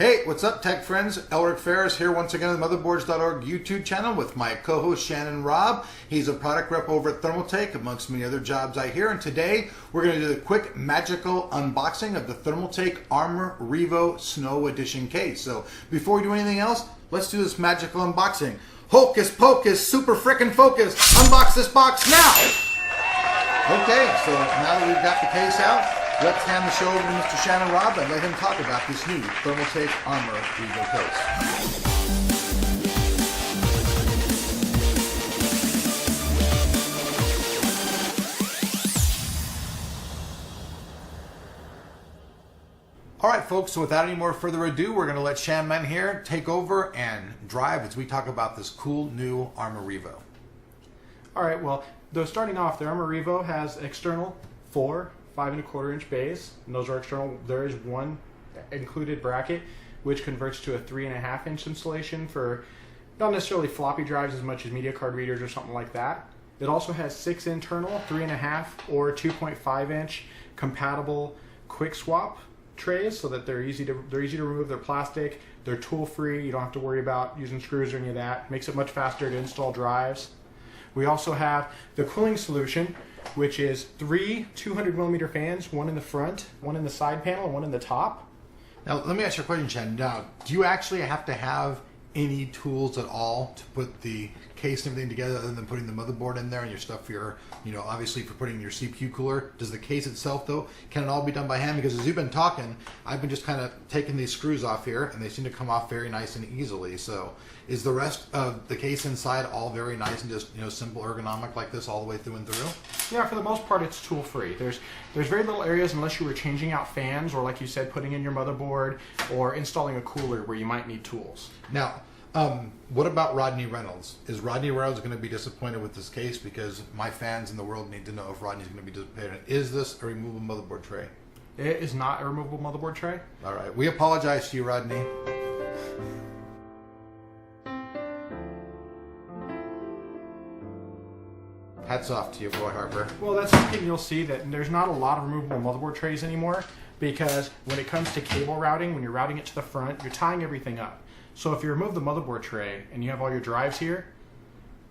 Hey, what's up, tech friends? Elric Ferris here once again on the Motherboards.org YouTube channel with my co-host Shannon Robb. He's a product rep over at Thermaltake, amongst many other jobs I hear. And today we're going to do the quick magical unboxing of the Thermaltake Armor Revo Snow Edition case. So before we do anything else, let's do this magical unboxing. Hocus pocus, super frickin' focus, unbox this box now! Okay, so now that we've got the case out, let's hand the show over to Mr. Shannon Robb and let him talk about this new Thermaltake Armor Revo case. All right, folks, so without any more further ado, we're going to let Shannon here take over and drive as we talk about this cool new Armor Revo. All right, well, though starting off, the Armor Revo has external 4 5.25-inch bays, and those are external. There is one included bracket, which converts to a 3.5-inch installation for not necessarily floppy drives as much as media card readers or something like that. It also has 6 internal, 3.5 or 2.5-inch compatible quick swap trays, so that they're easy to remove. They're plastic, they're tool free. You don't have to worry about using screws or any of that. Makes it much faster to install drives. We also have the cooling solution, which is 3 200mm fans, one in the front, one in the side panel, and one in the top. Now, let me ask you a question, Shannon. Now, do you actually have to have any tools at all to put the case and everything together other than putting the motherboard in there and your stuff for your, obviously for putting your CPU cooler? Does the case itself, though, can it all be done by hand? Because as you've been talking, I've been just kind of taking these screws off here, and they seem to come off very nice and easily. So is the rest of the case inside all very nice and just, simple ergonomic like this all the way through and through? Yeah, for the most part, it's tool-free. There's very little areas, unless you were changing out fans or, like you said, putting in your motherboard or installing a cooler, where you might need tools. Now, what about Rodney Reynolds? Is Rodney Reynolds going to be disappointed with this case? Because my fans in the world need to know if Rodney's going to be disappointed. Is this a removable motherboard tray? It is not a removable motherboard tray. All right. We apologize to you, Rodney. Hats off to you, Roy Harper. Well, that's something you'll see, that there's not a lot of removable motherboard trays anymore, because when it comes to cable routing, when you're routing it to the front, you're tying everything up. So if you remove the motherboard tray and you have all your drives here,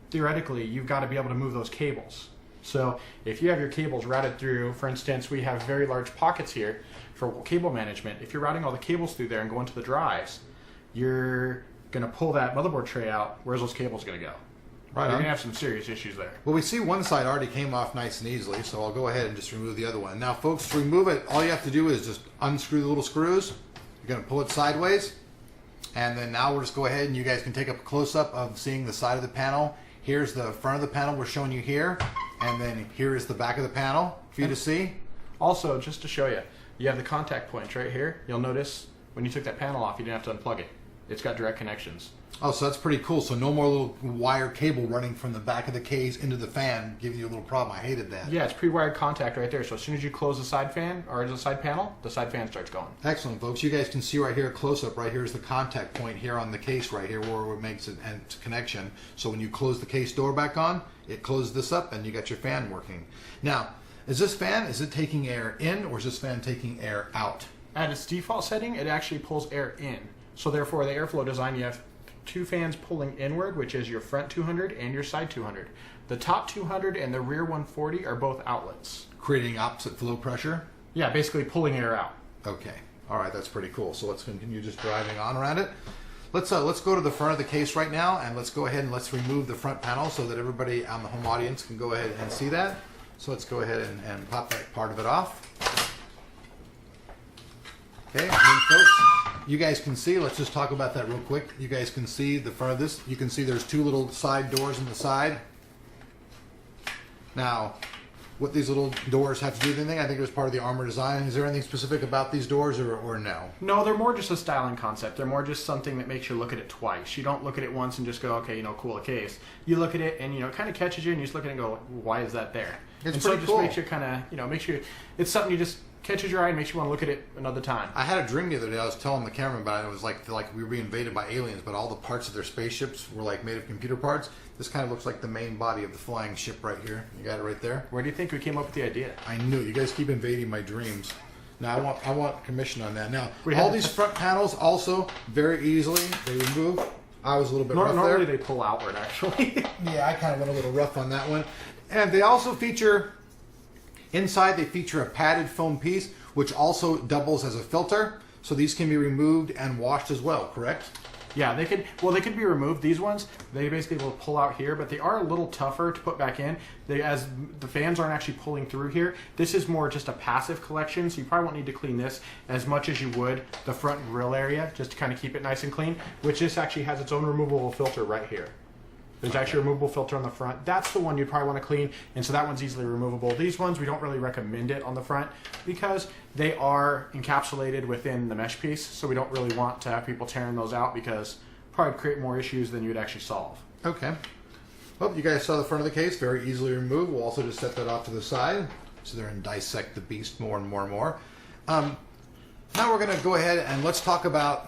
theoretically, you've got to be able to move those cables. So if you have your cables routed through, for instance, we have very large pockets here for cable management. If you're routing all the cables through there and going to the drives, you're going to pull that motherboard tray out. Where's those cables going to go? Right. You're going to have some serious issues there. Well, we see one side already came off nice and easily, so I'll go ahead and just remove the other one. Now, folks, to remove it, all you have to do is just unscrew the little screws. You're going to pull it sideways. And then now we'll just go ahead and you guys can take a close-up of seeing the side of the panel. Here's the front of the panel we're showing you here. And then here is the back of the panel for you to see. Also, just to show you, you have the contact points right here. You'll notice when you took that panel off, you didn't have to unplug it. It's got direct connections. Oh, so that's pretty cool. So no more little wire cable running from the back of the case into the fan, giving you a little problem. I hated that. Yeah, it's pre-wired contact right there. So as soon as you close the side fan, or the side panel, the side fan starts going. Excellent, folks. You guys can see right here, close-up right here is the contact point here on the case right here where it makes it and connection. So when you close the case door back on, it closes this up and you got your fan working. Now, is it taking air in, or is this fan taking air out? At its default setting, it actually pulls air in. So therefore, the airflow design, you have 2 fans pulling inward, which is your front 200 and your side 200. The top 200 and the rear 140 are both outlets. Creating opposite flow pressure? Yeah, basically pulling air out. Okay. All right, that's pretty cool. So let's continue just driving on around it. Let's go to the front of the case right now, and let's go ahead and let's remove the front panel so that everybody on the home audience can go ahead and see that. So let's go ahead and pop that part of it off. Okay, and then folks, you guys can see, let's just talk about that real quick. You guys can see the front of this. You can see there's 2 little side doors on the side. Now, what these little doors have to do with anything, I think it was part of the armor design. Is there anything specific about these doors or no? No, they're more just a styling concept. They're more just something that makes you look at it twice. You don't look at it once and just go, okay, cool a case. You look at it and, it kind of catches you and you just look at it and go, why is that there? It's pretty cool. So it just makes you kind of, makes you, it's something you just catches your eye and makes you want to look at it another time. I had a dream the other day. I was telling the camera about it. It was like we were being invaded by aliens, but all the parts of their spaceships were like made of computer parts. This kind of looks like the main body of the flying ship right here. You got it right there. Where do you think we came up with the idea? I knew. You guys keep invading my dreams. Now I want commission on that. Now We all have- these front panels also very easily they remove. I was a little bit rough Normally there. they pull outward, actually. Yeah, I kind of went a little rough on that one. And they also feature inside. They feature a padded foam piece, which also doubles as a filter. So these can be removed and washed as well. Correct? Yeah, they could be removed. These ones, they basically will pull out here, but they are a little tougher to put back in. As the fans aren't actually pulling through here, this is more just a passive collection, so you probably won't need to clean this as much as you would the front grill area, just to kind of keep it nice and clean, which this actually has its own removable filter right here. There's actually a removable filter on the front. That's the one you'd probably want to clean, and so that one's easily removable. These ones, we don't really recommend it on the front because they are encapsulated within the mesh piece, so we don't really want to have people tearing those out because probably create more issues than you'd actually solve. Okay. Well, you guys saw the front of the case, very easily removed. We'll also just set that off to the side so they're going to dissect the beast more and more and more. Now we're going to go ahead and let's talk about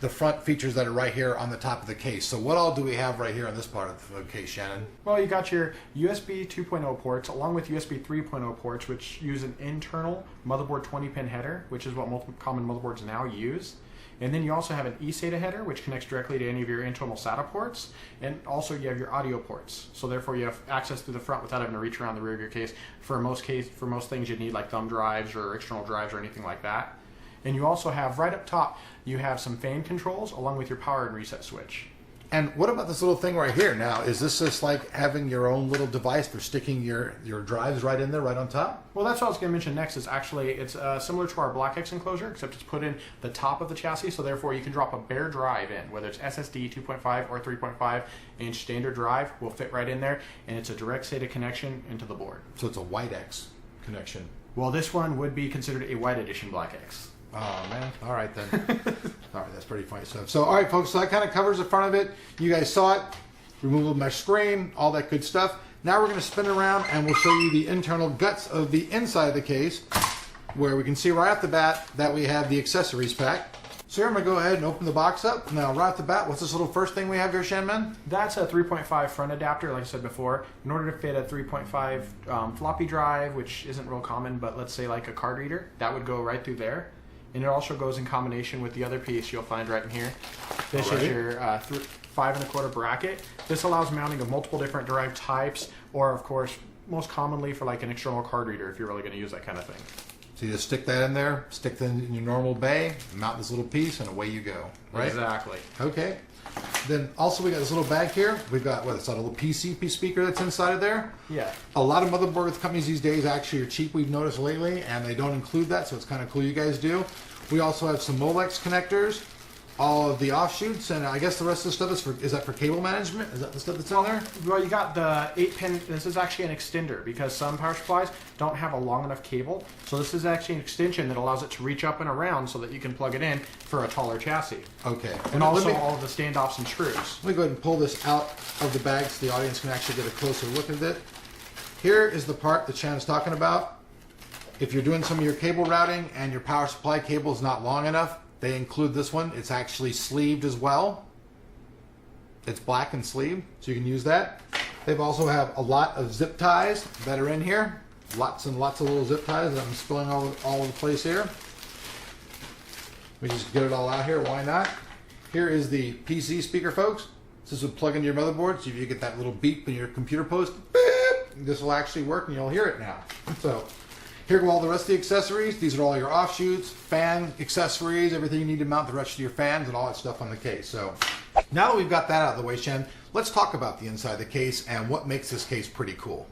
the front features that are right here on the top of the case. So what all do we have right here on this part of the case, Shannon? Well, you got your USB 2.0 ports along with USB 3.0 ports, which use an internal motherboard 20-pin header, which is what most common motherboards now use. And then you also have an eSATA header, which connects directly to any of your internal SATA ports. And also you have your audio ports. So therefore you have access through the front without having to reach around the rear of your case. For most things you'd need like thumb drives or external drives or anything like that. And you also have, right up top, you have some fan controls along with your power and reset switch. And what about this little thing right here? Now, is this just like having your own little device for sticking your drives right in there, right on top? Well, that's what I was going to mention next. Is actually it's similar to our BlackX enclosure, except it's put in the top of the chassis. So therefore, you can drop a bare drive in, whether it's SSD 2.5 or 3.5 inch standard drive, will fit right in there, and it's a direct SATA connection into the board. So it's a white X connection. Well, this one would be considered a white edition BlackX. Oh, man. All right, then. All right, that's pretty funny stuff. So, all right, folks, so that kind of covers the front of it. You guys saw it. Removable mesh screen, all that good stuff. Now we're going to spin around, and we'll show you the internal guts of the inside of the case, where we can see right off the bat that we have the accessories pack. So here I'm going to go ahead and open the box up. Now, right off the bat, what's this little first thing we have here, Shanman? That's a 3.5 front adapter, like I said before. In order to fit a 3.5 floppy drive, which isn't real common, but let's say like a card reader, that would go right through there. And it also goes in combination with the other piece you'll find right in here. This is your 5 1/4 bracket. This allows mounting of multiple different drive types, or of course, most commonly for like an external card reader if you're really going to use that kind of thing. So you just stick that in there, stick that in your normal bay, mount this little piece, and away you go. Right? Exactly. Okay. Then also we got this little bag here. We've got, it's got a little PC speaker that's inside of there. Yeah. A lot of motherboard companies these days actually are cheap, we've noticed lately, and they don't include that, so it's kind of cool you guys do. We also have some Molex connectors, all of the offshoots, and I guess the rest of the stuff is that for cable management? Is that the stuff that's in there? Well, you got the 8-pin. This is actually an extender because some power supplies don't have a long enough cable. So this is actually an extension that allows it to reach up and around so that you can plug it in for a taller chassis. Okay. And also all of the standoffs and screws. Let me go ahead and pull this out of the bag so the audience can actually get a closer look at it. Here is the part that Shannon's talking about. If you're doing some of your cable routing and your power supply cable is not long enough, they include this one. It's actually sleeved as well. It's black and sleeved, so you can use that. They've also have a lot of zip ties that are in here. Lots and lots of little zip ties that I'm spilling all over the place here. Let me just get it all out here, why not? Here is the PC speaker, folks. This would plug into your motherboard, so if you get that little beep in your computer post, beep, this will actually work and you'll hear it now. So here go all the rest of the accessories. These are all your offshoots, fan accessories, everything you need to mount the rest of your fans and all that stuff on the case. So now that we've got that out of the way, Shen, let's talk about the inside of the case and what makes this case pretty cool.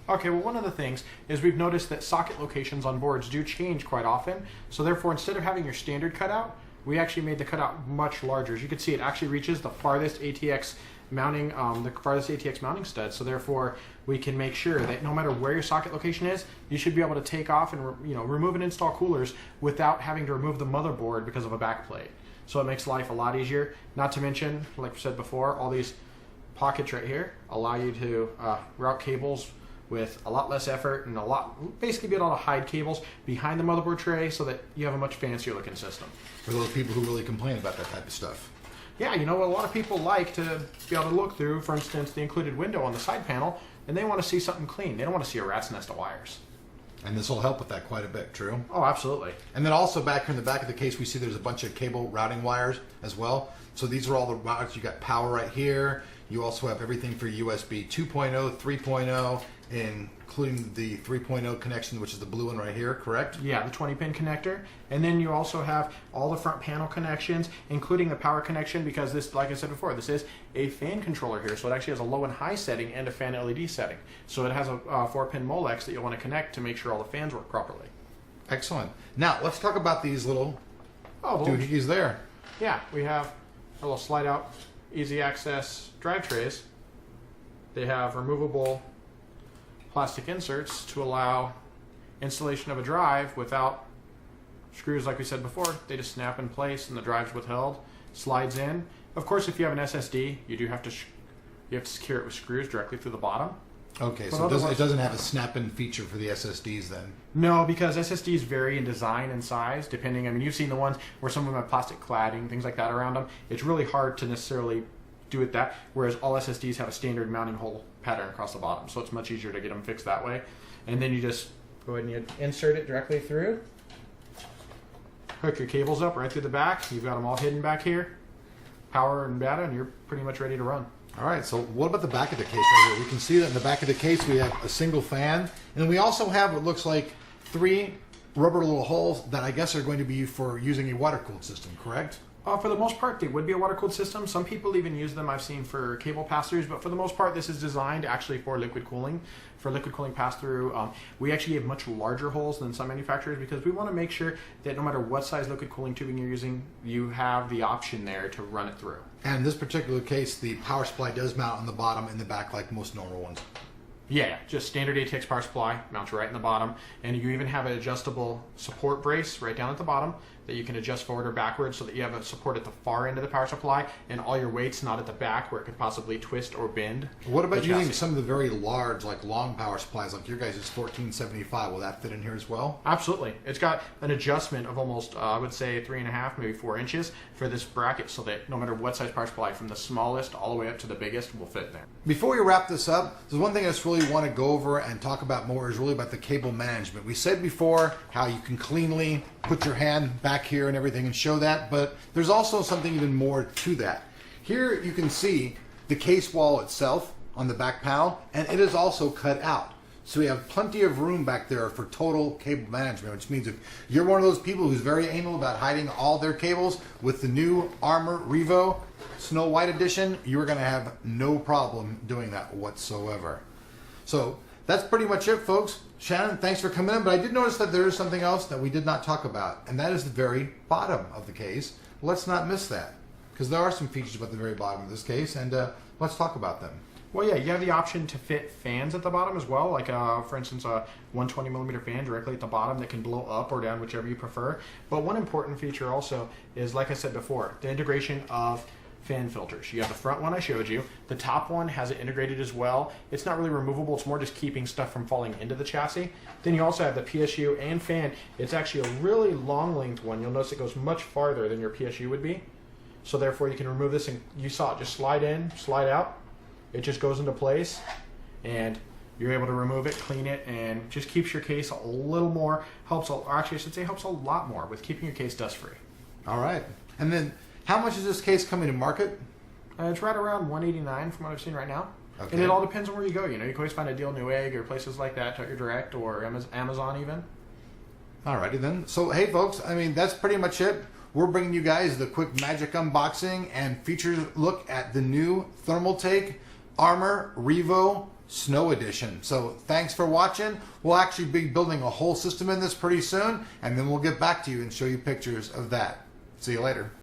Okay, well, one of the things is we've noticed that socket locations on boards do change quite often. So therefore, instead of having your standard cutout, we actually made the cutout much larger. As you can see, it actually reaches the farthest ATX mounting, stud. So therefore, we can make sure that no matter where your socket location is, you should be able to take off and remove and install coolers without having to remove the motherboard because of a backplate. So it makes life a lot easier. Not to mention, like we said before, all these pockets right here allow you to route cables with a lot less effort and basically be able to hide cables behind the motherboard tray so that you have a much fancier looking system. For those people who really complain about that type of stuff. Yeah, a lot of people like to be able to look through, for instance, the included window on the side panel, and they want to see something clean. They don't want to see a rat's nest of wires. And this will help with that quite a bit, true? Oh, absolutely. And then also back here in the back of the case, we see there's a bunch of cable routing wires as well. So these are all the routes. You got power right here. You also have everything for USB 2.0, 3.0, including the 3.0 connection, which is the blue one right here, correct? Yeah, the 20-pin connector. And then you also have all the front panel connections, including the power connection, because this, like I said before, this is a fan controller here. So it actually has a low and high setting and a fan LED setting. So it has a 4-pin Molex that you'll want to connect to make sure all the fans work properly. Excellent. Now, let's talk about these little doohickeys there. Yeah, we have a little slide-out, easy access drive trays. They have removable plastic inserts to allow installation of a drive without screws, like we said before. They just snap in place and the drive's withheld, slides in. Of course, if you have an SSD, you do have to secure it with screws directly through the bottom. Okay, so it doesn't have a snap-in feature for the SSDs then? No, because SSDs vary in design and size, depending. I mean, you've seen the ones where some of them have plastic cladding, things like that around them. It's really hard to necessarily do it that, whereas all SSDs have a standard mounting hole pattern across the bottom, so it's much easier to get them fixed that way. And then you just go ahead and you insert it directly through, hook your cables up right through the back. You've got them all hidden back here, power and data, and you're pretty much ready to run. All right, so what about the back of the case right here? We can see that in the back of the case we have a single fan, and we also have what looks like 3 rubber little holes that I guess are going to be for using a water-cooled system, correct? For the most part, they would be a water-cooled system. Some people even use them, I've seen, for cable pass-throughs, but for the most part, this is designed actually for liquid cooling. For liquid cooling pass-through, we actually have much larger holes than some manufacturers because we want to make sure that no matter what size liquid cooling tubing you're using, you have the option there to run it through. And in this particular case, the power supply does mount on the bottom and the back like most normal ones. Yeah, just standard ATX power supply, mounts right in the bottom, and you even have an adjustable support brace right down at the bottom that you can adjust forward or backwards so that you have a support at the far end of the power supply and all your weight's not at the back where it could possibly twist or bend. What about using some of the very large, like long power supplies, like your guys' 1475? Will that fit in here as well? Absolutely. It's got an adjustment of almost, I would say, 3.5, maybe 4 inches for this bracket so that no matter what size power supply, from the smallest all the way up to the biggest, will fit there. Before we wrap this up, there's one thing I just really want to go over and talk about more is really about the cable management. We said before how you can cleanly put your hand back here and everything and show that, but there's also something even more to that. Here you can see the case wall itself on the back panel, and it is also cut out. So we have plenty of room back there for total cable management, which means if you're one of those people who's very anal about hiding all their cables, with the new Armor Revo Snow White Edition, you're going to have no problem doing that whatsoever. So that's pretty much it, folks. Shannon, thanks for coming in, but I did notice that there is something else that we did not talk about, and that is the very bottom of the case. Let's not miss that, because there are some features about the very bottom of this case, and let's talk about them. Well, yeah, you have the option to fit fans at the bottom as well, like, for instance, a 120mm fan directly at the bottom that can blow up or down, whichever you prefer. But one important feature also is, like I said before, the integration of fan filters. You have the front one I showed you. The top one has it integrated as well. It's not really removable. It's more just keeping stuff from falling into the chassis. Then you also have the PSU and fan. It's actually a really long length one. You'll notice it goes much farther than your PSU would be. So therefore you can remove this, and you saw it just slide in, slide out. It just goes into place and you're able to remove it, clean it, and just keeps your case a little more, helps a lot more with keeping your case dust free. All right. And then how much is this case coming to market? It's right around $189 from what I've seen right now. Okay. And it all depends on where you go. You know, you can always find a deal Newegg or places like that, Target Direct or Amazon even. Alrighty then. So hey folks, I mean that's pretty much it. We're bringing you guys the quick magic unboxing and features look at the new Thermaltake Armor Revo Snow Edition. So thanks for watching. We'll actually be building a whole system in this pretty soon, and then we'll get back to you and show you pictures of that. See you later.